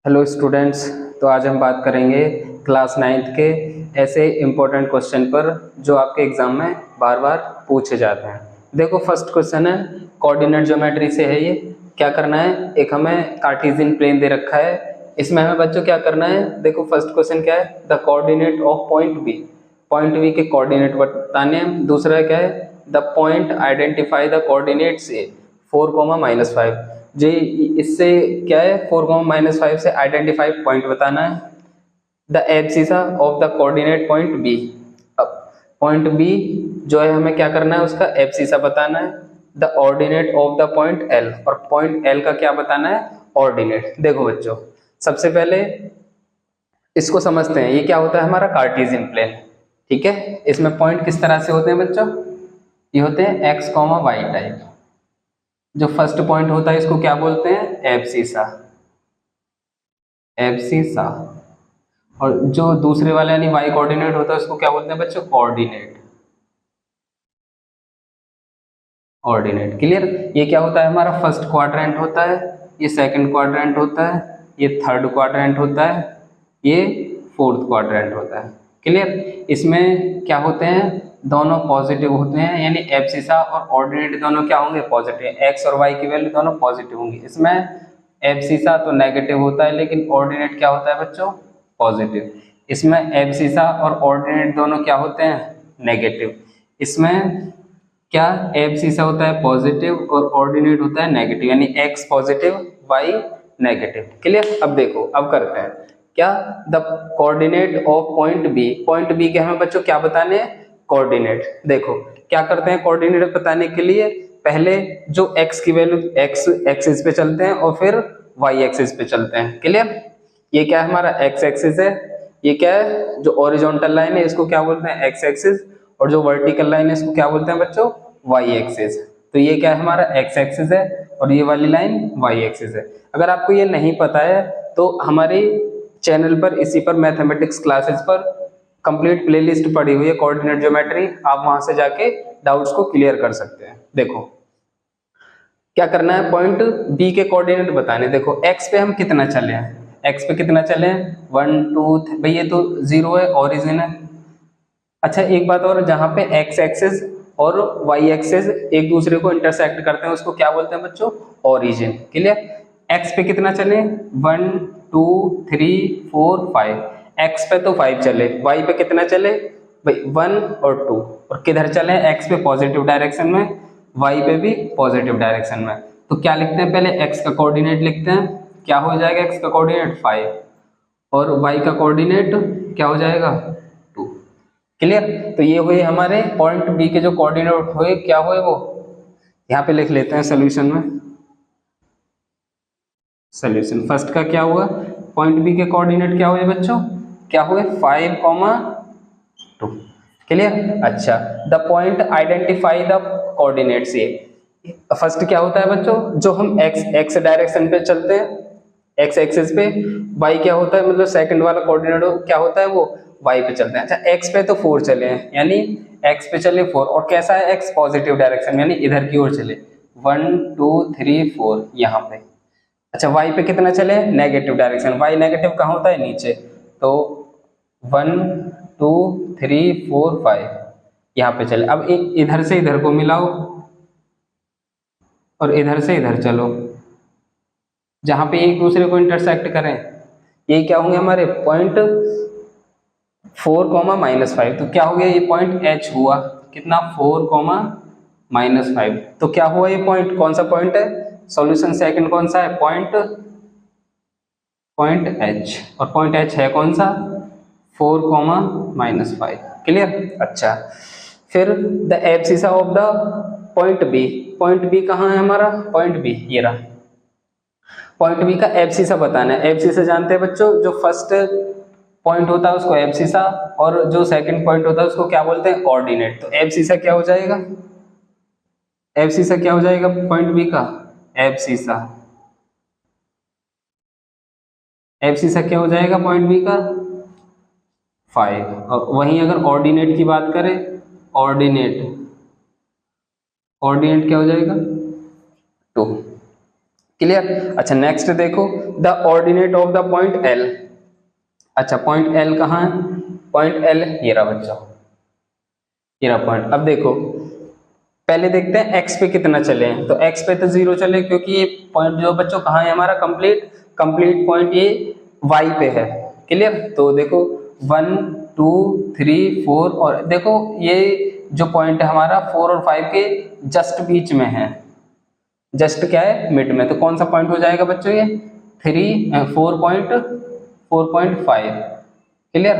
Hello students. तो आज हम बात करेंगे क्लास 9th के ऐसे इम्पोर्टेंट क्वेश्चन पर जो आपके एग्जाम में बार बार पूछे जाते हैं। देखो फर्स्ट क्वेश्चन है, कोऑर्डिनेट ज्योमेट्री से है। ये क्या करना है, एक हमें कार्टेशियन प्लेन दे रखा है, इसमें हमें बच्चों क्या करना है। देखो फर्स्ट क्वेश्चन क्या है, the coordinate of point B, point B के कोऑर्डिनेट बताने हैं। दूसरा क्या है, the point identify the coordinates A 4, -5। जी, इससे क्या है, 4, -5 से आइडेंटिफाई पॉइंट बताना है। The abscissa of the coordinate point b, अब पॉइंट बी जो है हमें क्या करना है, उसका एब्सिसा बताना है। The ordinate of the point L, और पॉइंट एल का क्या बताना है, ऑर्डिनेट। देखो बच्चों सबसे पहले इसको समझते हैं, ये क्या होता है हमारा कार्टेशियन प्लेन। ठीक है, इसमें पॉइंट किस तरह से होते हैं बच्चों, ये होते हैं एक्स कॉमा वाई टाइप। जो फर्स्ट पॉइंट होता है इसको क्या बोलते हैं, एब्सिसा, एब्सिसा। और जो दूसरे वाले यानी वाई कोऑर्डिनेट होता है उसको क्या बोलते हैं बच्चों, कोऑर्डिनेट, ऑर्डिनेट। क्लियर। ये क्या होता है हमारा, फर्स्ट क्वाड्रेंट होता है, ये सेकंड क्वाड्रेंट होता है, ये थर्ड क्वाड्रेंट होता है, ये फोर्थ क्वाड्रेंट होता है। क्लियर। इसमें क्या होते हैं, दोनों पॉजिटिव होते हैं, यानी एब्सिसा और ऑर्डिनेट दोनों क्या होंगे, पॉजिटिव। एक्स और वाई की वैल्यू दोनों पॉजिटिव होंगी। इसमें एब्सिसा तो नेगेटिव होता है लेकिन ऑर्डिनेट क्या होता है बच्चों, पॉजिटिव। इसमें एब्सिसा और ऑर्डिनेट दोनों क्या होते हैं, नेगेटिव। इसमें क्या एब्सिसा होता है पॉजिटिव और ऑर्डिनेट होता है नेगेटिव, यानी x positive y negative. Clear. अब देखो, अब करते हैं क्या, the coordinate of point B, point B के हमें बच्चों क्या बताने हैं, कोऑर्डिनेट। देखो क्या करते हैं, कोऑर्डिनेट बताने के लिए पहले जो एक्स की वैल्यू एक्स एक्सिस पे चलते हैं और फिर वाई एक्सिस पे चलते हैं। क्लियर। ये क्या है हमारा एक्स एक्सिस है, ये क्या है जो ओरिजेंटल लाइन है इसको क्या बोलते हैं, एक्स एक्सिस, और जो वर्टिकल लाइन है इसको क्या बोलते हैं बच्चों, वाई एक्सिस। तो ये क्या है हमारा एक्स एक्सिस है और ये वाली लाइन वाई एक्सिस है। अगर आपको ये नहीं पता है तो हमारे चैनल पर इसी पर मैथमेटिक्स क्लासेस पर कंप्लीट प्लेलिस्ट पड़ी हुई है कोऑर्डिनेट ज्योमेट्री, आप वहां से जाके डाउट्स को क्लियर कर सकते हैं। देखो क्या करना है, पॉइंट बी के कोऑर्डिनेट बताने। देखो एक्स पे हम कितना चले हैं, एक्स पे कितना चले हैं, 1 2 भाई ये तो 0 है, ओरिजिन है। अच्छा एक बात और, जहां पे एक्स एक्सिस और वाई एक्सिस एक दूसरे को इंटरसेक्ट करते हैं उसको क्या बोलते हैं बच्चों, ओरिजिन। क्लियर। एक्स पे कितना चले, 1 2 3 4 5, एक्स पे तो 5 चले, वाई पे कितना चले भाई 1 और 2, और किधर चले, एक्स पे पॉजिटिव डायरेक्शन में, वाई पे भी पॉजिटिव डायरेक्शन में। तो क्या लिखते हैं, पहले एक्स का कोऑर्डिनेट लिखते हैं, क्या हो जाएगा एक्स का कोऑर्डिनेट 5 और वाई का कोऑर्डिनेट क्या हो जाएगा 2। क्लियर। तो ये हुए हमारे पॉइंट बी के जो कोऑर्डिनेट हुए, क्या हुए वो यहाँ पे लिख लेते हैं सोल्यूशन में। सोल्यूशन फर्स्ट का क्या हुआ, पॉइंट बी के कोऑर्डिनेट क्या हुए बच्चों, क्या हुए 5, 2। क्लियर। अच्छा, the point identify the coordinates. ये फर्स्ट क्या होता है बच्चों, जो हम एक्स एक्स डायरेक्शन पे चलते हैं एक्स एक्सिस पे, वाई क्या होता है, मतलब सेकंड वाला कोऑर्डिनेट क्या होता है वो वाई पे चलते हैं। अच्छा एक्स पे तो 4 चले हैं, यानी एक्स पे चले 4, और कैसा है एक्स पॉजिटिव डायरेक्शन यानी इधर की ओर चले 1 2 3 4 यहाँ पे। अच्छा वाई पे कितना चले, नेगेटिव डायरेक्शन, वाई नेगेटिव कहाँ होता है, नीचे। तो 1 2 3 4 5 यहाँ पे चले। अब इधर से इधर को मिलाओ और इधर से इधर चलो, जहां पे एक दूसरे को इंटरसेक्ट करें, ये क्या होंगे हमारे पॉइंट 4, -5। तो क्या हो गया, ये पॉइंट एच हुआ कितना, 4, -5। तो क्या हुआ ये पॉइंट, कौन सा पॉइंट है, सॉल्यूशन सेकंड कौन सा है, पॉइंट एच, और पॉइंट एच है कौन सा, 4, -5। क्लियर। अच्छा फिर the abscissa of the point B, point b कहाँ है हमारा, पॉइंट बी ये रहा। पॉइंट बी का एब्सिसा बताना है। एब्सिसा जानते हैं बच्चों, जो फर्स्ट पॉइंट होता है उसको एब्सिसा और जो सेकंड पॉइंट होता है उसको क्या बोलते हैं, ऑर्डिनेट। तो एब्सिसा क्या हो जाएगा, एब्सिसा क्या हो जाएगा पॉइंट बी का, एब्सिसा, एब्सिसा क्या हो जाएगा पॉइंट बी का 5। और वहीं अगर ऑर्डिनेट की बात करें, ऑर्डिनेट, ऑर्डिनेट क्या हो जाएगा 2। क्लियर। अच्छा नेक्स्ट देखो, the ordinate of the point L. अच्छा पॉइंट एल कहाँ है, पॉइंट एल ये रहा बच्चों, ये रहा पॉइंट। अब देखो पहले देखते हैं एक्स पे कितना चले हैं, तो एक्स पे तो 0 चले, क्योंकि ये पॉइंट जो बच्चों कहाँ है हमारा, कंप्लीट पॉइंट ये वाई पे है। क्लियर। तो देखो 1 2 3 4 और देखो ये जो पॉइंट है हमारा 4 और 5 के जस्ट बीच में है, जस्ट क्या है, मिड में। तो कौन सा पॉइंट हो जाएगा बच्चों, ये 4.5। क्लियर।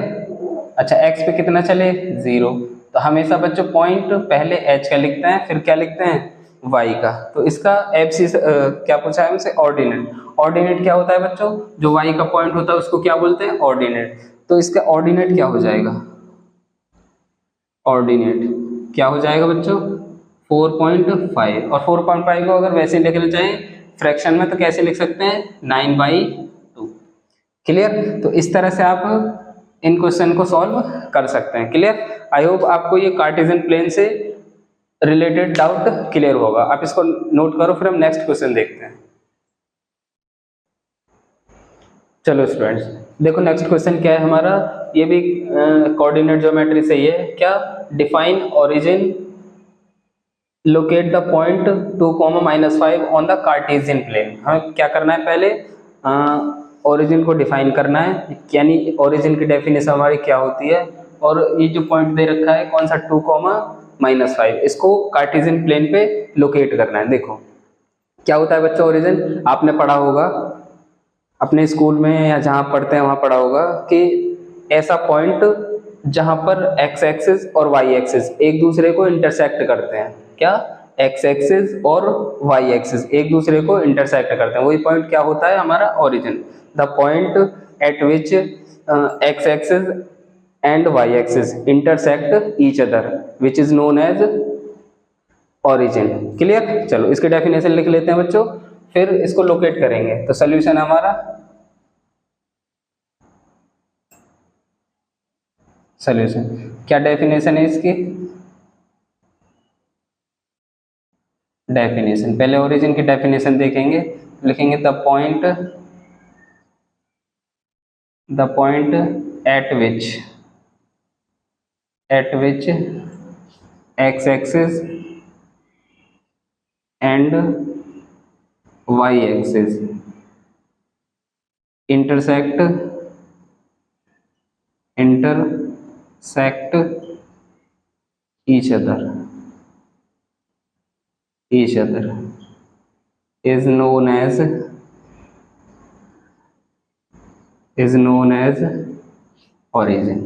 अच्छा एक्स पे कितना चले, 0। तो हमेशा बच्चों पॉइंट पहले एच का लिखते हैं, फिर क्या लिखते हैं, वाई का। तो इसका एब्सिस क्या पूछा है हमसे, ऑर्डिनेट। ऑर्डिनेट क्या होता है बच्चों, जो वाई का पॉइंट होता है उसको क्या बोलते हैं, ऑर्डिनेट। तो इसका ऑर्डिनेट क्या हो जाएगा, ऑर्डिनेट क्या हो जाएगा बच्चों, 4.5। और 4.5 को अगर वैसे लिखना चाहें फ्रैक्शन में तो कैसे लिख सकते हैं, 9/2। क्लियर। तो इस तरह से आप इन क्वेश्चन को सॉल्व कर सकते हैं। क्लियर। आई होप आपको ये कार्टेशियन प्लेन से रिलेटेड डाउट क्लियर होगा। आप इसको नोट करो, फिर हम नेक्स्ट क्वेश्चन देखते हैं। चलो स्टूडेंट्स देखो नेक्स्ट क्वेश्चन क्या है हमारा, ये भी कोऑर्डिनेट ज्योमेट्री से ही है। क्या, define origin, locate the point 2, -5 on the Cartesian plane. हमें क्या करना है, पहले ओरिजिन को डिफाइन करना है, यानी ओरिजिन की डेफिनेशन हमारी क्या होती है, और ये जो पॉइंट दे रखा है कौन सा, 2, -5, इसको कार्टेशियन प्लेन पे लोकेट करना है। देखो क्या होता है बच्चों ओरिजिन, आपने पढ़ा होगा अपने स्कूल में या जहाँ पढ़ते हैं वहाँ पढ़ा होगा कि ऐसा पॉइंट जहाँ पर एक्स एक्सिस और वाई एक्सिस एक दूसरे को इंटरसेक्ट करते हैं। क्या, एक्स एक्सिस और वाई एक्सिस एक दूसरे को इंटरसेक्ट करते हैं, वही पॉइंट क्या होता है हमारा origin. The point at which x axis and y axis intersect each other which is known as origin. Clear. चलो इसकी डेफिनेशन लिख लेते हैं बच्चों, फिर इसको लोकेट करेंगे। तो सोल्यूशन हमारा, सोल्यूशन क्या डेफिनेशन है इसकी, डेफिनेशन पहले ओरिजिन की डेफिनेशन देखेंगे, लिखेंगे the point at which x axis and y axis intersect each other is known as origin,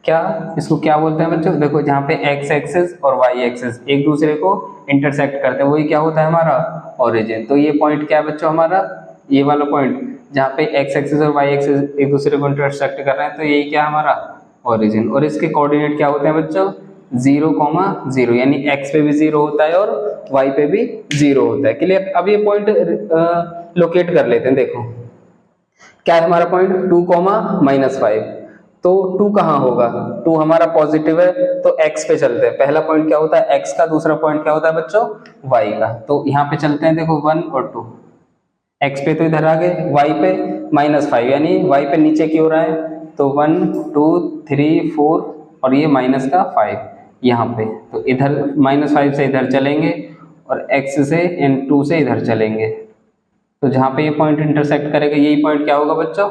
क्या इसको क्या बोलते हैं बच्चों, देखो जहाँ पे एक्स एक्सिस और वाई एक्सिस एक दूसरे को इंटरसेक्ट करते हैं वही क्या होता है हमारा ओरिजिन। तो ये पॉइंट क्या है बच्चों हमारा, ये वाला पॉइंट जहाँ पे एक्स एक्सिस और वाई एक्सिस एक दूसरे को इंटरसेक्ट कर रहे हैं, तो यही क्या हमारा ओरिजिन। और इसके कोऑर्डिनेट क्या होते हैं बच्चों, 0,0, यानी एक्स पे भी 0 होता है और वाई पे भी 0 होता है। क्लियर। अब ये पॉइंट लोकेट कर लेते हैं। देखो क्या है हमारा पॉइंट, 2, -5। तो 2 कहाँ होगा, 2 हमारा पॉजिटिव है तो x पे चलते हैं। पहला पॉइंट क्या होता है x का, दूसरा पॉइंट क्या होता है बच्चों y का। तो यहाँ पे चलते हैं, देखो 1 और 2, x पे तो इधर आ गए, y पे -5 यानी y पे नीचे की ओर आए, तो 1 2 3 4 और ये -5 यहाँ पे। तो इधर -5 से इधर चलेंगे और x से इन 2 से इधर चलेंगे, तो जहाँ पे ये पॉइंट इंटरसेक्ट करेगा यही पॉइंट क्या होगा बच्चों,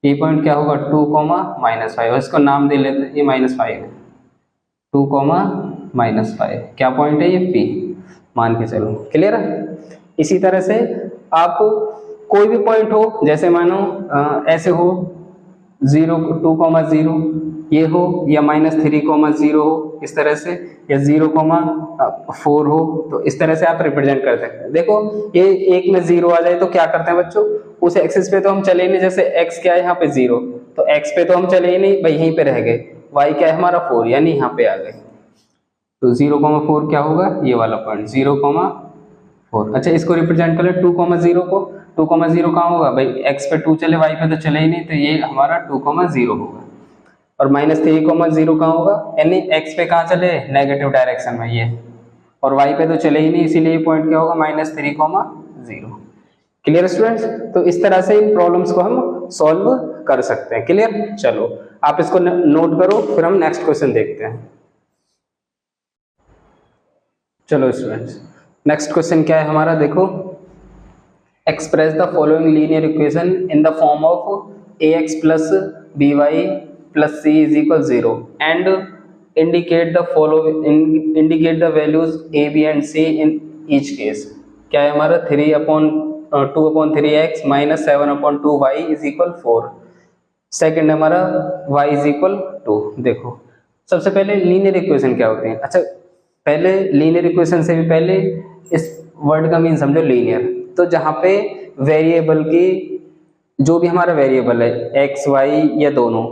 ये पॉइंट क्या होगा 2, -5। और इसको नाम दे लेते हैं, ये -5 है, 2, -5 क्या पॉइंट है ये P मान के चलो। क्लियर है। इसी तरह से आप कोई भी पॉइंट हो, जैसे मानो ऐसे हो 0 2,0 ये हो, या -3,0 हो इस तरह से, या 0,4 हो, तो इस तरह से आप रिप्रेजेंट कर सकते हैं। देखो ये एक में 0 आ जाए तो क्या करते हैं बच्चों, उस एक्सिस पे तो हम चले ही नहीं, जैसे x क्या है यहाँ पे 0, तो x पे तो हम चले ही नहीं भाई, यहीं पे रह गए। y क्या है हमारा 4 यानी यहाँ पे आ गए, तो 0,4 क्या होगा ये वाला पॉइंट 0,4। अच्छा इसको रिप्रेजेंट करें 2,0 को, 2,0 कहाँ होगा भाई, x पे 2 चले y पे तो चले ही नहीं, तो ये हमारा 2,0 होगा। और -3,0 कहाँ होगा, यानी x पे कहाँ चले, नेगेटिव डायरेक्शन में ये, और y पे तो चले ही नहीं, इसीलिए ये पॉइंट क्या होगा -3,0। Clear students? तो इस तरह से इन प्रॉब्लम्स को हम सॉल्व कर सकते हैं। क्लियर? चलो आप इसको नोट करो, फिर हम नेक्स्ट क्वेश्चन देखते हैं। चलो स्टूडेंट्स, नेक्स्ट क्वेश्चन क्या है हमारा, देखो, express the following linear equation in the form of ax plus by plus c is equal 0 and indicate the values a b and c in each case। क्या है हमारा 2/3x minus 7/2y is equal 4। Second हमारा y is equal 2। देखो सबसे पहले linear equation क्या होती है। अच्छा, पहले लीनियर इक्वेशन से भी पहले इस वर्ड का मीन समझो लीनियर। तो जहाँ पे वेरिएबल की, जो भी हमारा वेरिएबल है x y या दोनों,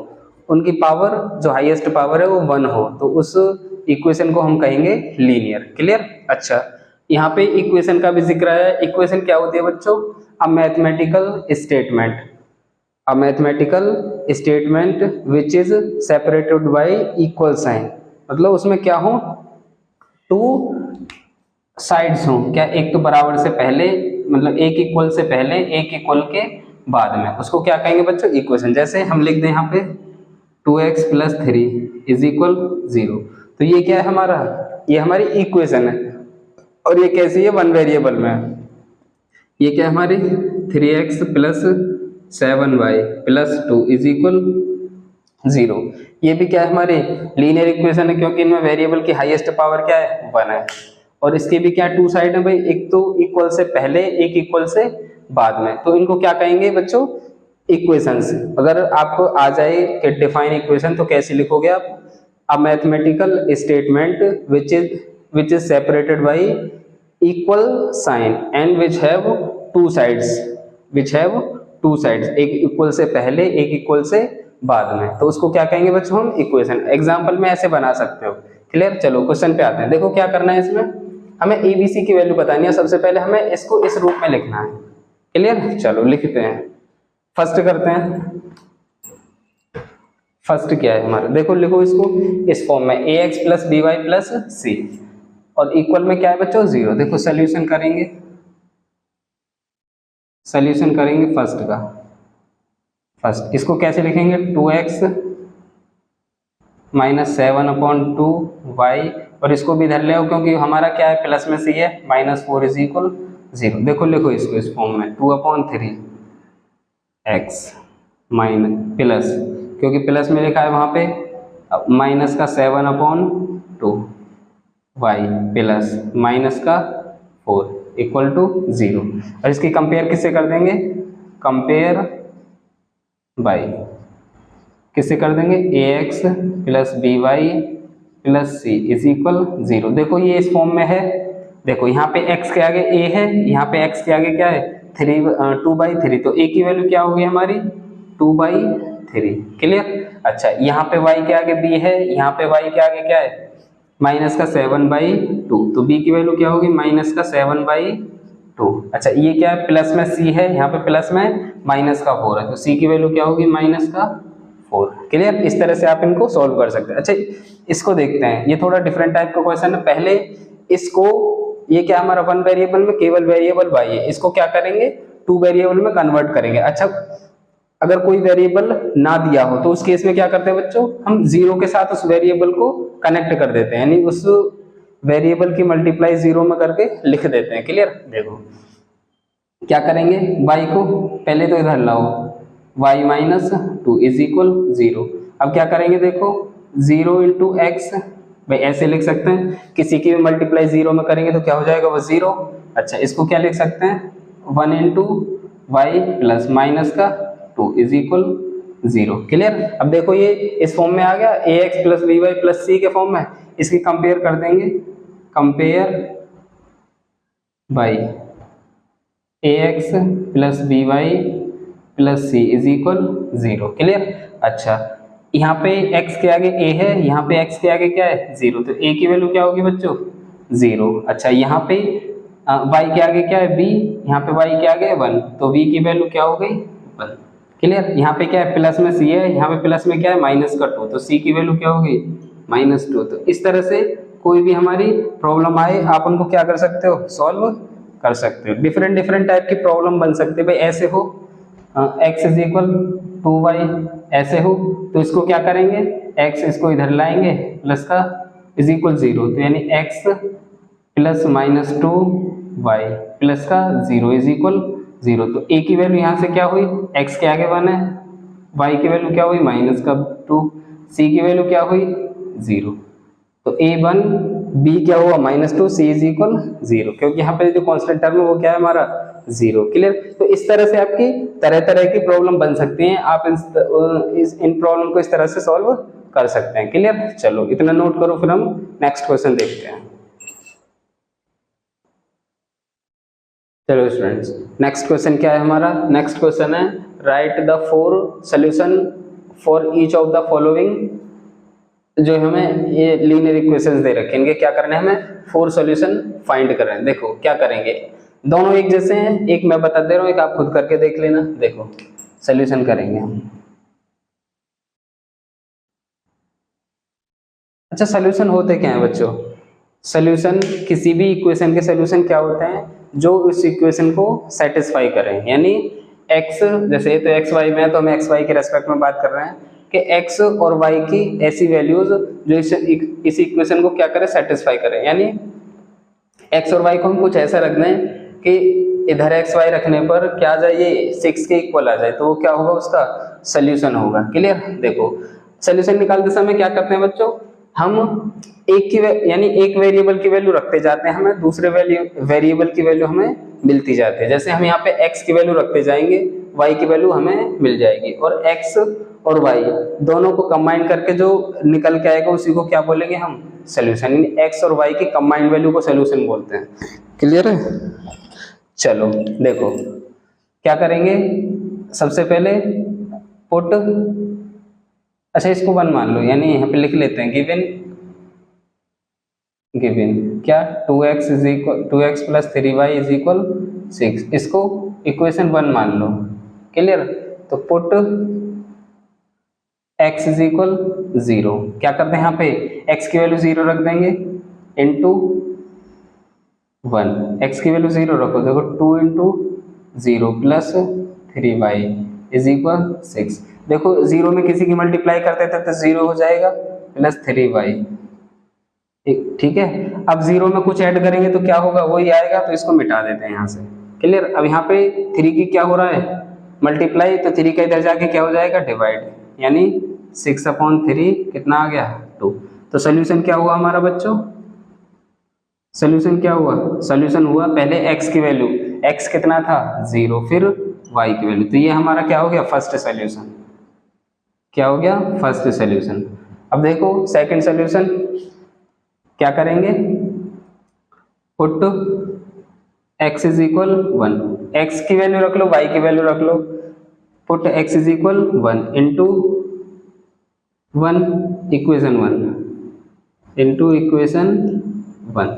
उनकी पावर जो हाईएस्ट पावर है वो 1 हो, तो उस इक्वेशन को हम कहेंगे लीनियर। क्लियर? अच्छा, यहाँ पे इक्वेशन का भी जिक्र है। इक्वेशन क्या होती है बच्चों? A mathematical statement, a mathematical statement which is separated by equal sign. मतलब उसमें क्या हो, टू साइड्स हो, क्या एक तो बराबर से पहले, मतलब एक इक्वल से पहले एक इक्वल के बाद में, उसको क्या कहेंगे बच्चों? इक्वेशन। जैसे हम लिख दें यहाँ पे 2x प्लस 3 इज इक्वल 0, तो ये क्या है हमारा, ये हमारी इक्वेशन है। और ये कैसी है? 1 वेरिएबल में। ये क्या है हमारी 3x plus 7y plus 2 is equal 0। ये भी क्या है हमारी लीनियर इक्वेशन है, क्योंकि इनमें वेरिएबल की हाईएस्ट पावर क्या है? 1 है। और इसकी भी क्या टू साइड है भाई, एक तो इक्वल से पहले, एक इक्वल से बाद में, तो इनको क्या कहेंगे बच्चों? इक्वेशंस। अगर आपको आ जाए कि डिफाइन इक्वेशन, तो कैसे लिखोगे आप? A mathematical statement which is separated by equal sign and which have two sides, एक इक्वल से पहले एक इक्वल से बाद में, तो उसको क्या कहेंगे बच्चों? हम इक्वेशन। एग्जाम्पल में ऐसे बना सकते हो। क्लियर? चलो क्वेश्चन पे आते हैं। देखो क्या करना है, इसमें हमें एबीसी की वैल्यू बतानी है। सबसे पहले हमें इसको इस रूप में लिखना है। क्लियर? चलो लिखते हैं। फर्स्ट करते हैं। फर्स्ट क्या है हमारा, देखो लिखो इसको इस फॉर्म में, ax plus by plus c, और इक्वल में क्या है बच्चों? 0। देखो सोल्यूशन करेंगे, फर्स्ट का। फर्स्ट इसको कैसे लिखेंगे? 2x माइनस 7/2y, और इसको भी इधर ले आओ क्योंकि हमारा क्या है? प्लस में c है, -4 इज इक्वल 0। देखो लिखो इसको इस फॉर्म में, 2/3x माइनस प्लस, क्योंकि प्लस में लिखा है वहां पे, माइनस का 7/2y प्लस माइनस का 4 इक्वल टू 0। और इसकी कंपेयर किससे कर देंगे? कंपेयर बाय किससे कर देंगे? ax plus by plus c is equal 0। देखो ये इस फॉर्म में है। देखो यहाँ पे x के आगे a है, यहाँ पे x के आगे क्या है? 2/3, तो a की वैल्यू क्या होगी हमारी? 2/3। क्लियर? अच्छा, यहाँ पे y के आगे b है, यहाँ पे y के आगे क्या है? माइनस का 7/2, तो b की वैल्यू क्या होगी? माइनस का 7/2। अच्छा, ये क्या है? प्लस में c है, यहाँ पे प्लस में माइनस का 4 है, तो c की वैल्यू क्या होगी? माइनस का 4। क्लियर? इस तरह से आप इनको सॉल्व कर सकते हैं। अच्छा, इसको देखते हैं, ये थोड़ा डिफरेंट टाइप का क्वेश्चन है। पहले इसको, ये क्या हमारा 1 वेरिएबल में केवल वेरिएबल y है, इसको क्या करेंगे? 2 वेरिएबल में कन्वर्ट करेंगे। अच्छा, अगर कोई वेरिएबल ना दिया हो तो उस केस में क्या करते हैं बच्चों? हम 0 के साथ उस वेरिएबल को कनेक्ट कर देते हैं, यानी उस वेरिएबल की मल्टीप्लाई 0 में करके लिख देते हैं। क्लियर? देखो क्या करेंगे, y को पहले तो इधर लाओ, y माइनस 2 इज इक्वल 0। अब क्या करेंगे? देखो 0 इंटू एक्स, भाई ऐसे लिख सकते हैं, किसी की भी मल्टीप्लाई 0 में करेंगे तो क्या हो जाएगा? वो 0। अच्छा, इसको क्या लिख सकते हैं? 1 इंटू वाई प्लस माइनस का 2 इज इक्वल 0। क्लियर? अब देखो ये इस फॉर्म में आ गया, ax plus by plus c के फॉर्म में। इसकी कंपेयर कर देंगे, compare by ax plus by plus c is equal 0। Clear? अच्छा, यहाँ पे x के आगे a है, यहाँ पे x के आगे क्या है? 0, तो a की वैल्यू क्या होगी बच्चों? 0। अच्छा, यहाँ पे y के आगे क्या है? b, यहाँ पे y के आगे 1, तो v की वैल्यू क्या हो गई? 1। क्लियर। यहाँ पे क्या है, प्लस में सी है, यहाँ पे प्लस में क्या है, माइनस का 2, तो सी की वैल्यू क्या होगी, -2। तो इस तरह से कोई भी हमारी प्रॉब्लम आए आप उनको क्या कर सकते हो, सॉल्व कर सकते हो। डिफरेंट डिफरेंट टाइप की प्रॉब्लम बन सकते हैं भाई, ऐसे हो x इज इक्वल 2y, ऐसे हो तो इसको क्या करेंगे, x इसको इधर लाएंगे प्लस का इज इक्वल 0, तो यानी x प्लस -2y प्लस का 0 इज इक्वल 0। तो a की वैल्यू यहाँ से क्या हुई, x के आगे 1 है, y की वैल्यू क्या हुई -2, c की वैल्यू क्या हुई 0। तो a1 b क्या हुआ -2, c इज इक्वल 0, क्योंकि यहाँ पे जो कांस्टेंट टर्म है वो क्या है हमारा 0। क्लियर। तो इस तरह से आपकी तरह तरह की प्रॉब्लम बन सकती हैं, आप इन प्रॉब्लम को इस तरह से सॉल्व कर सकते हैं। क्लियर। चलो इतना नोट करो, फिर हम नेक्स्ट क्वेश्चन देखते हैं। चलो स्टूडेंट्स, नेक्स्ट क्वेश्चन क्या है हमारा, नेक्स्ट क्वेश्चन है right the 4 solution for each of the following. जो हमें ये लीनियर इक्वेशंस दे रखे हैं, इनके क्या करना है, हमें 4 सॉल्यूशन फाइंड करना है। देखो क्या करेंगे, दोनों एक जैसे हैं, एक मैं बता दे रहा हूँ, एक आप खुद करके देख लेना। देखो सॉल्यूशन करेंगे हम। अच्छा, सॉल्यूशन होते क्या है बच्चों, सॉल्यूशन किसी भी इक्वेशन के सॉल्यूशन क्या होते हैं, जो उस इक्वेशन को सेटिस्फाई करें। यानी x, जैसे तो एक्स वाई में है तो हम एक्स वाई के रेस्पेक्ट में बात कर रहे हैं कि x और y की ऐसी वैल्यूज जो इस इक्वेशन को क्या करें, सेटिस्फाई करें। यानी x और y को हम कुछ ऐसा रख दें कि इधर x y रखने पर क्या आ जाए, ये 6 के इक्वल आ जाए, तो वो क्या होगा, उसका सॉल्यूशन होगा। क्लियर। देखो सॉल्यूशन निकालते समय क्या करते हैं बच्चों, हम यानी एक वेरिएबल की वैल्यू रखते जाते हैं, हमें दूसरे वेरिएबल की वैल्यू हमें मिलती जाती है। जैसे हम यहाँ पे x की वैल्यू रखते जाएंगे, y की वैल्यू हमें मिल जाएगी, और x और y दोनों को कंबाइन करके जो निकल के आएगा उसी को क्या बोलेंगे हम, सॉल्यूशन। यानी x और y की कंबाइंड वैल्यू को सॉल्यूशन बोलते हैं। क्लियर है। चलो देखो क्या करेंगे, सबसे पहले पुट, अच्छा इसको 1 मान लो, यानी यहाँ पे लिख लेते हैं गिवन क्या, 2x plus 3y is equal 6, इसको इक्वेशन 1 मान लो। क्लियर। तो पुट x इज इक्वल 0, क्या करते हैं यहाँ पे x की वैल्यू 0 रख देंगे, इंटू 1, x की वैल्यू 0 रखो, देखो 2 into 0 plus 3y is equal 6। देखो 0 में किसी की मल्टीप्लाई करते थे तो 0 हो जाएगा, प्लस 3y, ठीक है। अब 0 में कुछ ऐड करेंगे तो क्या होगा, वही आएगा, तो इसको मिटा देते हैं यहाँ से। क्लियर। अब यहाँ पे 3 की क्या हो रहा है, मल्टीप्लाई, तो 3 का इधर जाके क्या हो जाएगा, डिवाइड, यानी 6/3 कितना आ गया, 2। तो सोल्यूशन क्या हुआ हमारा बच्चों, सोल्यूशन क्या हुआ, सोल्यूशन हुआ पहले x की वैल्यू, x कितना था 0, फिर y की वैल्यू, तो ये हमारा क्या हो गया, फर्स्ट सोल्यूशन। क्या हो गया, फर्स्ट सोल्यूशन। अब देखो सेकंड सोल्यूशन क्या करेंगे, put x is equal 1, x की वैल्यू रख लो, y की वैल्यू रख लो, put x is equal 1 into 1 equation 1 into equation 1।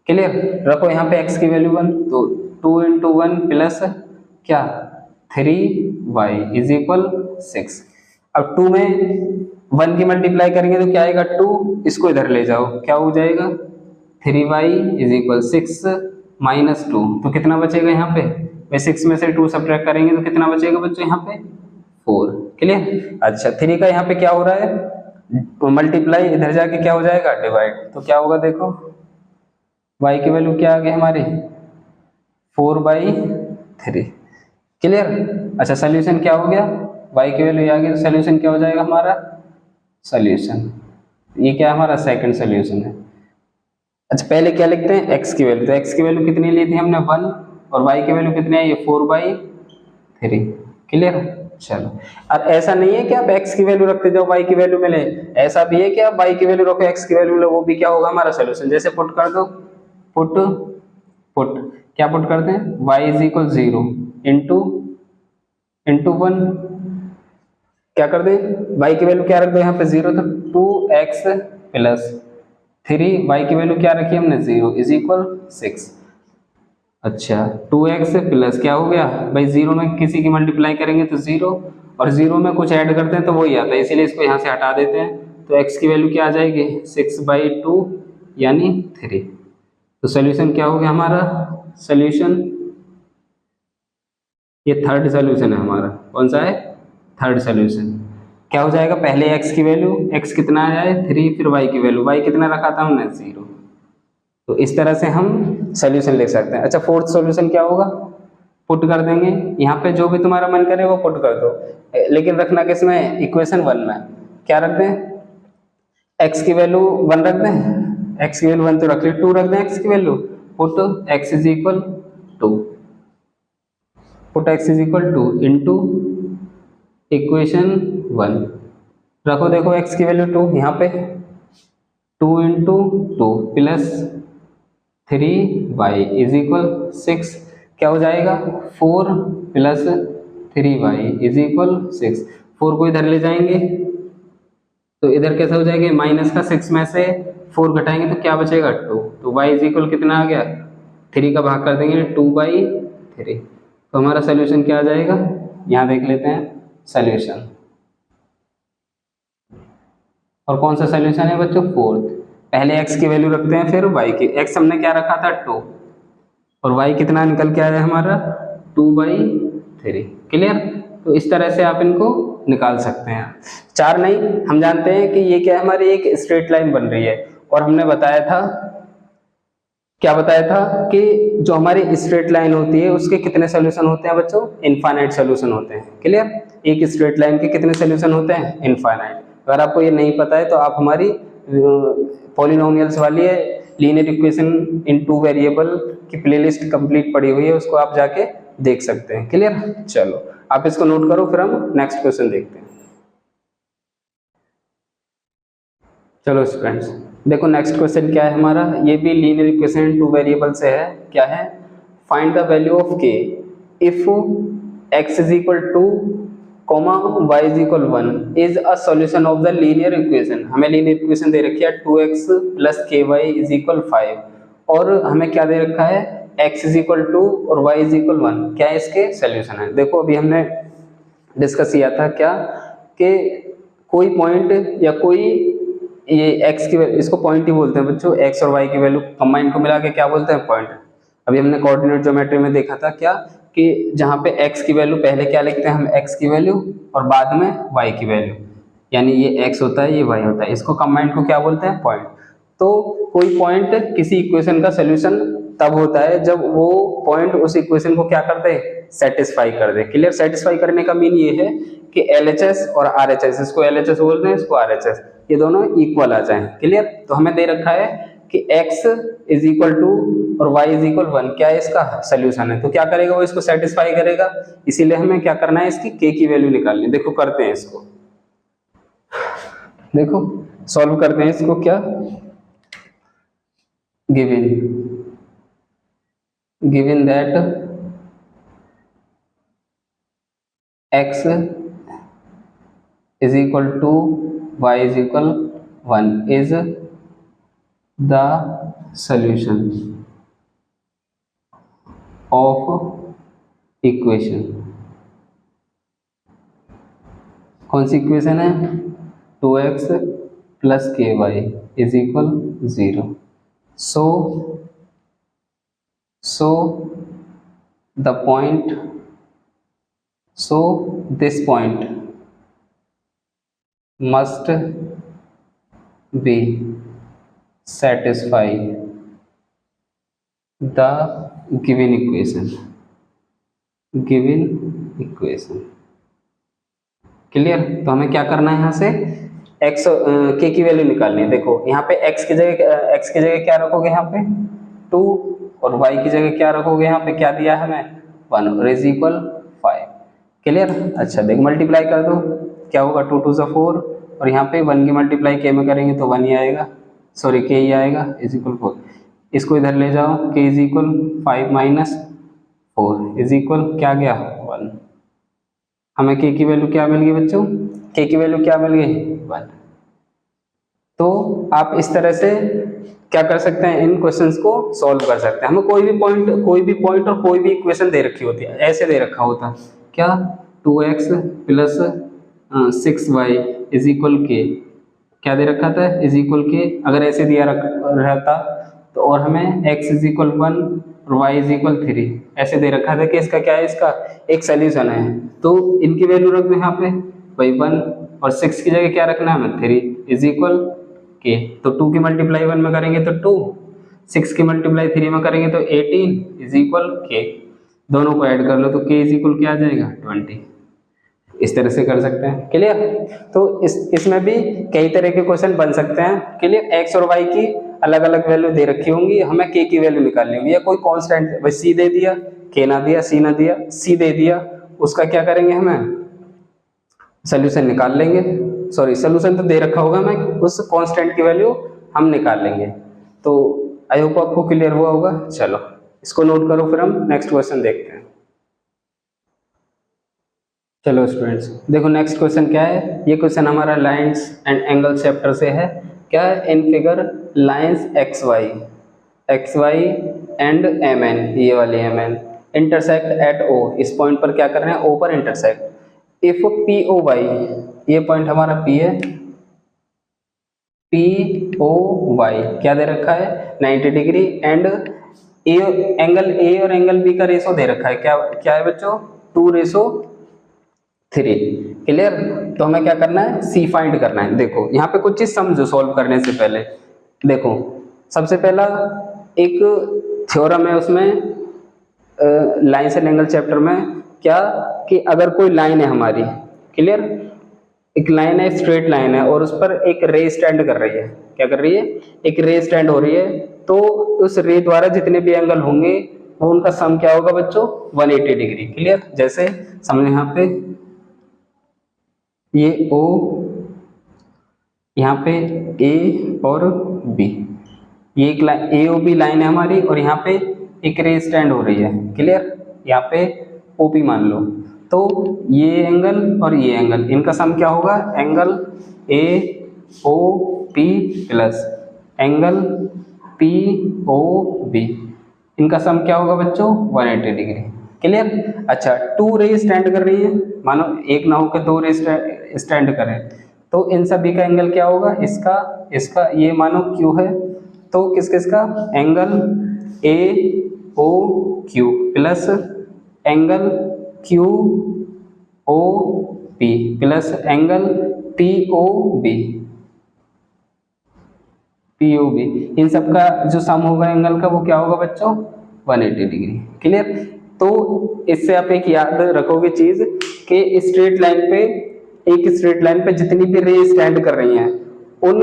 Clear. रखो यहाँ पे x की वैल्यू 1, तो 2 इंटू 1 प्लस क्या 3y इज इक्वल 6। अब 2 में 1 की मल्टीप्लाई करेंगे तो क्या आएगा 2, इसको इधर ले जाओ, क्या हो जाएगा 3y इज इक्वल 6 माइनस 2, तो कितना बचेगा यहाँ पे, वे 6 में से 2 सब्ट्रैक्ट करेंगे तो कितना बचेगा बच्चों यहाँ पे 4। क्लियर। अच्छा 3 का यहाँ पे क्या हो रहा है, मल्टीप्लाई, इधर जाके क्या हो जाएगा डिवाइड, तो क्या होगा देखो y की वैल्यू क्या आ गई हमारी 4/3। क्लियर। अच्छा सोल्यूशन क्या हो गया, y की वैल्यू आ गई, तो सोल्यूशन क्या हो जाएगा हमारा, सोल्यूशन, ये क्या हमारा सेकंड सोल्यूशन है। अच्छा पहले क्या लिखते हैं, x की वैल्यू, तो x की वैल्यू कितनी ली थी हमने 1, और y की वैल्यू कितनी है, ये 4/3। क्लियर। चलो, और ऐसा नहीं है कि आप x की वैल्यू रखते जाओ y की वैल्यू मिले, ऐसा भी है कि आप y की वैल्यू रखो x की वैल्यू मिले, वो भी क्या होगा हमारा सोल्यूशन। जैसे पुट कर दो, पुट क्या पुट करते हैं, y इज इक्वल 0 इंटू 1, क्या कर दे, y की वैल्यू क्या रख दो यहाँ पे 0, तो 2x प्लस 3, y की वैल्यू क्या रखी हमने 0 इज इक्वल 6। अच्छा 2x प्लस क्या हो गया भाई, जीरो में किसी की मल्टीप्लाई करेंगे तो जीरो, और जीरो में कुछ ऐड करते हैं तो वही आता है, इसीलिए इसको यहाँ से हटा देते हैं। तो x की वैल्यू क्या आ जाएगी 6/2 यानी 3। तो सोल्यूशन क्या हो गया हमारा, सोल्यूशन ये थर्ड सोल्यूशन है हमारा। कौन सा है, थर्ड सोल्यूशन। क्या हो जाएगा, पहले x की वैल्यू, x कितना आ जाए 3, फिर y की वैल्यू, y कितना रखा था हमने 0। तो इस तरह से हम सोल्यूशन लिख सकते हैं। अच्छा फोर्थ सोल्यूशन क्या होगा, पुट कर देंगे, यहाँ पे जो भी तुम्हारा मन करे वो पुट कर दो, लेकिन रखना किसमें, इक्वेशन 1 में। क्या रख दें, x की वैल्यू 1 रख दें, x की वैल्यू 1 तो रख ली, 2 रख दें x की value, put x is equal 2, put x is equal 2 into equation 1 रखो, देखो x की वैल्यू 2 यहाँ पे, 2 into 2 plus 3y is equal 6, क्या हो जाएगा 4 प्लस 3y इज इक्वल 6। 4 को इधर ले जाएंगे तो इधर कैसा हो जाएगा, माइनस का 6 में से 4 घटाएंगे तो क्या बचेगा 2, तो y इज इक्वल कितना आ गया, 3 का भाग कर देंगे 2/3। तो हमारा सोल्यूशन क्या आ जाएगा, यहाँ देख लेते हैं सोल्यूशन। और कौन सा सोल्यूशन है बच्चों, फोर्थ। पहले x की वैल्यू रखते हैं, फिर y की, x हमने क्या रखा था 2, और y कितना निकल के आया हमारा 2/3। क्लियर। तो इस तरह से आप इनको निकाल सकते हैं। 4 नहीं, हम जानते हैं कि ये क्या है, हमारी एक स्ट्रेट लाइन बन रही है, और हमने बताया था, क्या बताया था कि जो हमारी स्ट्रेट लाइन होती है उसके कितने सोल्यूशन होते हैं बच्चों, इनफाइनाइट सोल्यूशन होते हैं। क्लियर। एक स्ट्रेट लाइन के कितने सोल्यूशन होते हैं, इनफाइनाइट। अगर आपको ये नहीं पता है तो आप हमारी पॉलिनोमियल्स वाली है लीनियर इक्वेशन इन 2 वेरिएबल की प्लेलिस्ट कंप्लीट पड़ी हुई है, उसको आप जाके देख सकते हैं। क्लियर। चलो आप इसको नोट करो, फिर हम नेक्स्ट क्वेश्चन देखते हैं। चलो स्टूडेंट्स देखो नेक्स्ट क्वेश्चन क्या है हमारा, ये भी लीनियर इक्वेशन 2 वेरिएबल से है। क्या है, find the value of k if x is equal two comma y is equal 1 is a solution of the linear equation. हमें लीनियर इक्वेशन दे रखी है 2x plus ky is equal 5, और हमें क्या दे रखा है x इज इक्वल 2 और y इज इक्वल 1, क्या इसके सोल्यूशन है। देखो अभी हमने डिस्कस किया था क्या, कि कोई पॉइंट या कोई ये x की वैल्यू, इसको पॉइंट ही बोलते हैं बच्चों, x और y की वैल्यू कंबाइन को मिला के क्या बोलते हैं, पॉइंट। अभी हमने कोऑर्डिनेट ज्योमेट्री में देखा था क्या, कि जहाँ पे x की वैल्यू पहले क्या लिखते हैं हम, x की वैल्यू और बाद में y की वैल्यू, यानी ये x होता है ये y होता है, इसको कंबाइन को क्या बोलते हैं, पॉइंट। तो कोई पॉइंट किसी इक्वेशन का सोल्यूशन तब होता है जब वो पॉइंट उस इक्वेशन को क्या करते हैं, सेटिस्फाई कर दे। क्लियर। सेटिस्फाई करने का मीन ये है कि LHS और RHS, इसको LHS बोलते हैं, इसको RHS, ये दोनों इक्वल आ जाएं। क्लियर। तो हमें दे रखा है कि x इज इक्वल टू और y इज इक्वल 1, क्या है इसका सोल्यूशन है। तो क्या करेगा वो, इसको सेटिस्फाई करेगा, इसीलिए हमें क्या करना है, इसकी k की वैल्यू निकालनी है। देखो करते हैं इसको, देखो सॉल्व करते हैं इसको। क्या given that x is equal to y is equal 1 is the solution of equation। कौन सी इक्वेशन है, 2x plus ky is equal 0। so the point, so this point must be satisfy the given equation। Clear. तो हमें क्या करना है, यहाँ से x k की वैल्यू निकालनी है। देखो यहाँ पे x की जगह क्या रखोगे, यहाँ पे 2, और y की जगह क्या रखोगे, यहाँ पे क्या दिया है हमें 1 और इज इक्वल 5। क्लियर। अच्छा देख मल्टीप्लाई कर दो, क्या होगा 2 2 4, और यहाँ पे 1 की मल्टीप्लाई k में करेंगे तो 1 ही आएगा, सॉरी k ही आएगा, इज इक्वल 4। इसको इधर ले जाओ, k is equal 5 minus 4 is equal क्या गया 1। हमें k की वैल्यू क्या मिल गई बच्चों, k की वैल्यू क्या मिल गई 1। तो आप इस तरह से क्या कर सकते हैं, इन क्वेश्चंस को सॉल्व कर सकते हैं। हमें कोई भी पॉइंट और कोई भी इक्वेशन दे रखी होती है, ऐसे दे रखा होता है क्या, 2x plus 6y is equal के, क्या दे रखा था, इज इक्वल के, अगर ऐसे दिया रहता तो, और हमें x इज इक्वल 1 और y इज इक्वल 3 ऐसे दे रखा था कि इसका क्या है, इसका एक सोल्यूशन है। तो इनकी वैल्यू रख दो यहाँ पे, वही 1 और 6 की जगह क्या रखना है हमें, 3 इज इक्वल के। तो 2 की मल्टीप्लाई 1 में करेंगे तो 2, 6 की मल्टीप्लाई 3 में करेंगे तो 18 इज इक्वल के। दोनों को ऐड कर लो तो के इज इक्वल क्या आ जाएगा, 20। इस तरह से कर सकते हैं, क्लियर। तो इसमें भी कई तरह के क्वेश्चन बन सकते हैं, क्लियर। एक्स और वाई की अलग अलग वैल्यू दे रखी होंगी, हमें के की वैल्यू निकालनी होगी, या कोई कांस्टेंट, भाई सी दे दिया, के ना दिया, सी ना दिया, सी दे दिया, उसका क्या करेंगे, हमें सोल्यूशन निकाल लेंगे। सॉरी, सोल्यूशन तो दे रखा होगा, हमें उस कांस्टेंट की वैल्यू हम निकाल लेंगे। तो आई होप आपको क्लियर हुआ होगा। चलो इसको नोट करो, फिर हम नेक्स्ट क्वेश्चन देखते हैं। चलो स्टूडेंट्स देखो नेक्स्ट क्वेश्चन क्या है। ये क्वेश्चन हमारा लाइंस एंड एंगल चैप्टर से है। क्या है, in figure lines x y and m n, ये वाली m n intersect at o, इस पॉइंट पर क्या कर रहे हैं, ओ पर intersect. If p o y, ये पॉइंट हमारा पी है, पी ओ वाई क्या दे रखा है, 90 डिग्री, एंड एंगल ए और एंगल बी का रेशो दे रखा है, क्या है बच्चों, 2:3। क्लियर। तो हमें क्या करना है, सी फाइंड करना है। देखो यहाँ पे कुछ चीज समझो सॉल्व करने से पहले। देखो सबसे पहला एक थ्योरम है उसमें, लाइंस एंड एंगल चैप्टर में, क्या कि अगर कोई लाइन है हमारी, क्लियर, एक लाइन है, स्ट्रेट लाइन है, और उस पर एक रे स्टैंड कर रही है, क्या कर रही है, एक रे स्टैंड हो रही है, तो उस रे द्वारा जितने भी एंगल होंगे वो उनका सम क्या होगा बच्चों, 180 डिग्री। क्लियर। जैसे समझो यहाँ पे ये O, यहाँ पे A और B, ये एक ए ओ बी लाइन है हमारी, और यहाँ पे एक रे स्टैंड हो रही है, क्लियर, यहाँ पे OP मान लो। तो ये एंगल और ये एंगल, इनका सम क्या होगा, angle AOP plus angle POB, इनका सम क्या होगा बच्चों, 180 डिग्री। क्लियर। अच्छा, 2 रे स्टैंड कर रही है, मानो एक ना होकर 2 रे स्टैंड करें, तो इन सभी का एंगल क्या होगा, इसका ये मानो Q है, तो किस का, angle AOQ plus angle QOP plus angle POB, इन सब का जो सम होगा एंगल का, वो क्या होगा बच्चों, 180 डिग्री। क्लियर। तो इससे आप एक याद रखोगे चीज कि स्ट्रेट लाइन पे जितनी भी रे स्टैंड कर रही हैं, उन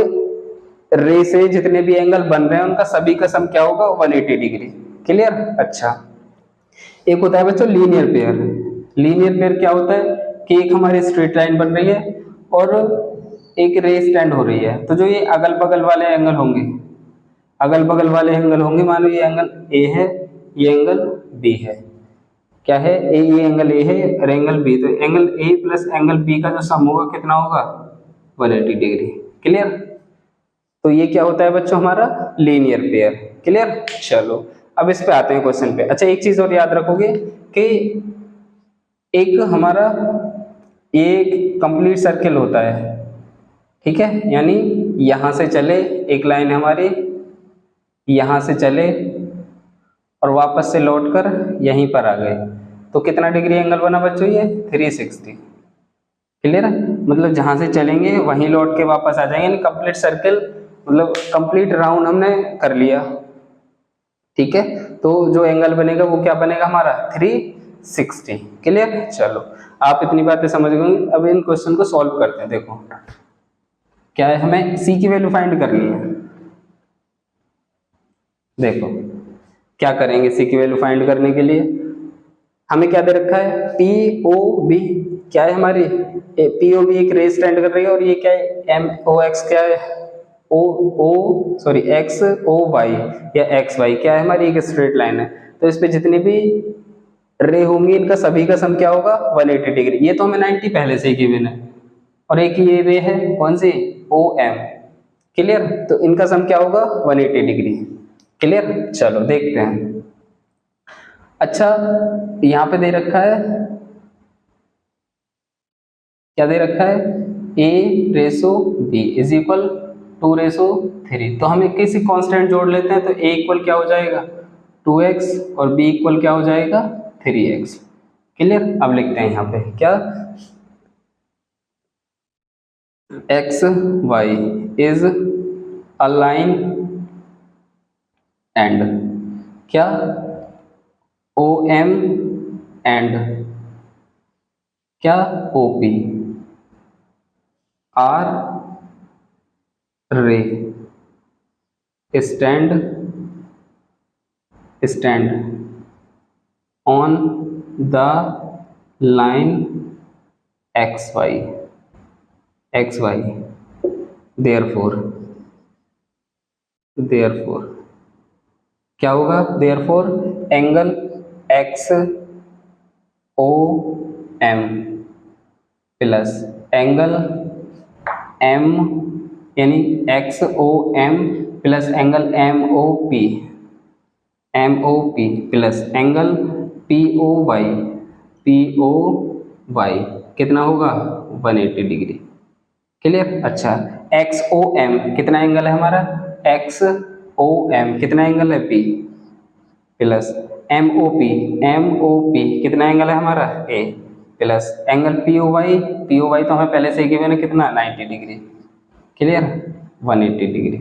रे से जितने भी एंगल बन रहे हैं उनका सभी का सम क्या होगा, 180 डिग्री। क्लियर। अच्छा, एक होता है बच्चों लीनियर पेयर क्या होता है कि एक हमारी स्ट्रेट लाइन बन रही है और एक रे स्टैंड हो रही है, तो जो ये अगल बगल वाले एंगल होंगे, मान लो ये एंगल ए है, ये एंगल बी है, क्या है, ये एंगल ए है और एंगल बी, तो angle a plus angle b का जो सम होगा कितना होगा, 180 डिग्री। क्लियर। तो ये क्या होता है बच्चों, हमारा लीनियर पेयर। क्लियर। चलो अब इस पे आते हैं क्वेश्चन पे। अच्छा, एक चीज और याद रखोगे कि एक हमारा एक कंप्लीट सर्किल होता है, ठीक है, यानी यहां से चले एक लाइन हमारी, यहां से चले और वापस से लौटकर यहीं पर आ गए, तो कितना डिग्री एंगल बना बच्चों, ये 360। क्लियर है, मतलब जहां से चलेंगे वहीं लौट के वापस आ जाएंगे, यानी कंप्लीट सर्किल, मतलब कंप्लीट राउंड हमने कर लिया। ठीक है, तो जो एंगल बनेगा वो क्या बनेगा हमारा, 360। क्लियर। चलो आप इतनी बातें समझ गए। अब इन क्वेश्चन को सॉल्व करते हैं। देखो क्या है, हमें सी की वैल्यू फाइंड करनी है। देखो क्या करेंगे, सी की वैल्यू फाइंड करने के लिए हमें क्या दे रखा है, पी ओ बी, क्या है हमारी पी ओ बी एक रे स्टैंड कर रही है, और ये क्या है, एम ओ एक्स, क्या है एक्स ओ वाई या एक्स वाई, क्या है हमारी एक स्ट्रेट लाइन है, तो इस पे जितनी भी रे होंगी इनका सभी का सम क्या होगा, 180 डिग्री। ये तो हमें 90 पहले से ही गिवन है, और एक ये रे है कौन सी, ओ एम, क्लियर। तो इनका सम क्या होगा 180 डिग्री। क्लियर, चलो देखते हैं। अच्छा यहाँ पे दे रखा है, क्या दे रखा है, a/b इज इक्वल 2/3। तो हम एक किसी कांस्टेंट जोड़ लेते हैं, तो a इक्वल क्या हो जाएगा 2x और b इक्वल क्या हो जाएगा 3x। क्लियर, अब लिखते हैं यहाँ पे क्या, x y is a line and क्या OM एंड क्या OP आर रे stand on the line XY therefore क्या होगा, therefore angle XOM plus angle M यानी XOM plus angle MOP plus angle POY कितना होगा 180 डिग्री। क्लियर। अच्छा XOM कितना एंगल है हमारा, XOM कितना एंगल है P प्लस MOP कितना एंगल है हमारा A प्लस एंगल POY तो हमें पहले से ही गिवन है कितना 90 डिग्री। Clear, 180 degree.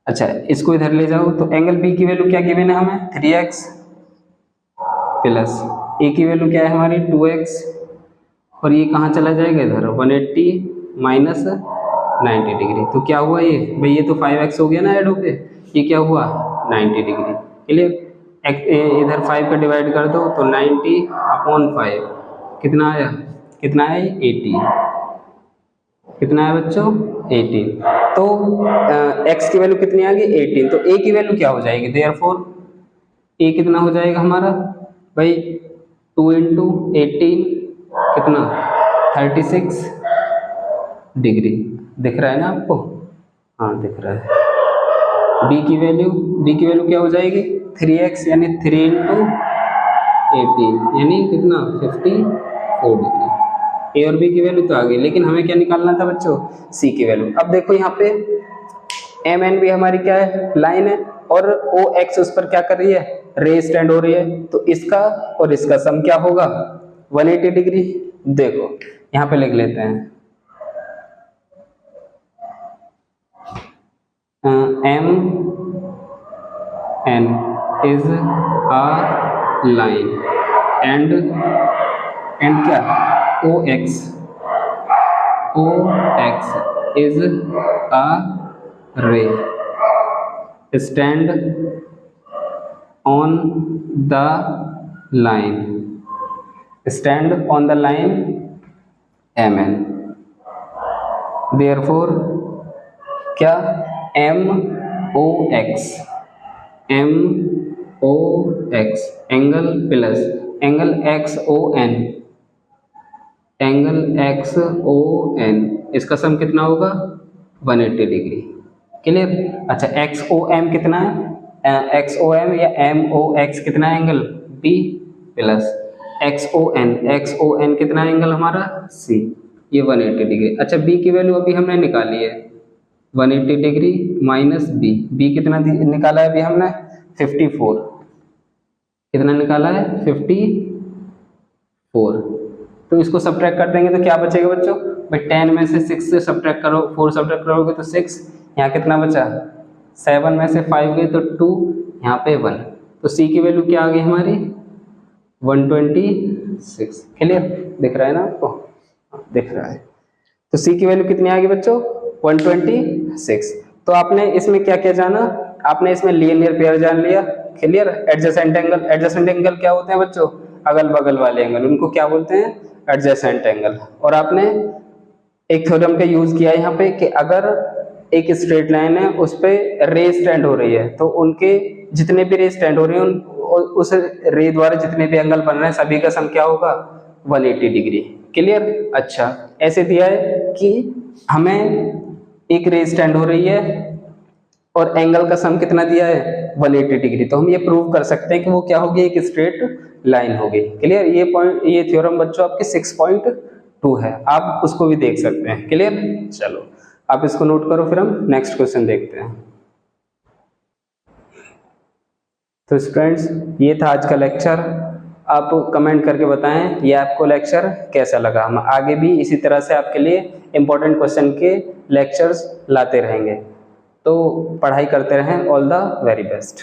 अच्छा इसको इधर ले जाओ, तो एंगल B की वैल्यू क्या गिवन है हमें 3x प्लस A की वैल्यू क्या है हमारी 2x, और ये कहाँ चला जाएगा इधर 180 माइनस 90 डिग्री। तो क्या हुआ ये भाई, ये तो 5x हो गया ना ऐड होके, ये क्या हुआ 90 डिग्री। क्लियर, इधर 5 का डिवाइड कर दो तो 90/5 कितना आया 18। कितना है बच्चों 18। तो x की वैल्यू कितनी आ गई 18, तो a की वैल्यू क्या हो जाएगी, देयरफॉर a कितना हो जाएगा हमारा भाई 2 × 18 कितना 36 डिग्री। दिख रहा है ना आपको, हाँ दिख रहा है। b की वैल्यू क्या हो जाएगी 3x यानी 3 × 18 यानी कितना 54 डिग्री। ए और बी की वैल्यू तो आ गई, लेकिन हमें क्या निकालना था बच्चों सी की वैल्यू। अब देखो यहाँ पे एम एन भी हमारी क्या है लाइन है, और ओ एक्स उस पर क्या कर रही है रे स्टैंड हो रही है, तो इसका और इसका सम क्या होगा 180 डिग्री। देखो यहाँ पे लिख लेते हैं M N is a line and क्या O X is a ray stand on the line M N. Therefore क्या M O X angle plus angle X O N इसका सम कितना होगा 180 डिग्री। क्लियर। अच्छा एक्स ओ एम कितना है, X O M या M O X कितना angle B plus X O N कितना एंगल हमारा सी, ये 180 डिग्री। अच्छा बी की वैल्यू अभी हमने निकाली है 180 डिग्री माइनस बी कितना निकाला है अभी हमने 54, कितना निकाला है 54। तो इसको सब्ट्रैक्ट कर देंगे तो क्या बचेगा बच्चों भाई 10 में से 6 से सब्ट्रैक्ट करो 4 सब्ट्रैक्ट करोगे तो 6, यहाँ कितना बचा 7 में से 5 गए तो 2, यहाँ पे 1, तो सी की वैल्यू क्या आ गई हमारी 126। क्लियर, दिख रहा है ना आपको, दिख रहा है। तो सी की वैल्यू कितनी आ गई बच्चों 126। तो आपने इसमें क्या क्या जाना, आपने इसमें लीनियर पेयर जान लिया। क्लियर। एडजेसेंट एंगल क्या होते हैं बच्चों अगल बगल वाले एंगल, उनको क्या बोलते हैं एडजेसेंट एंगल। और आपने एक थ्योरम का यूज किया यहाँ पे कि अगर एक स्ट्रेट लाइन है उस पे रे स्टैंड हो रही है, तो उनके जितने भी रे स्टैंड हो रही है उस रे द्वारा जितने भी एंगल बन रहे हैं सभी का सम क्या होगा 180 डिग्री। क्लियर। अच्छा ऐसे दिया है कि हमें एक रे स्टैंड हो रही है और एंगल का सम कितना दिया है 180 डिग्री, तो हम ये प्रूव कर सकते हैं कि वो क्या होगी, एक स्ट्रेट लाइन होगी। क्लियर, ये पॉइंट, ये थ्योरम बच्चों आपके 6.2 है, आप उसको भी देख सकते हैं। क्लियर, चलो आप इसको नोट करो, फिर हम नेक्स्ट क्वेश्चन देखते हैं। तो स्टूडेंट्स, ये था आज का लेक्चर। आप कमेंट करके बताएं ये आपको लेक्चर कैसा लगा। हम आगे भी इसी तरह से आपके लिए इंपॉर्टेंट क्वेश्चन के लेक्चर्स लाते रहेंगे। तो पढ़ाई करते रहें। All the very best.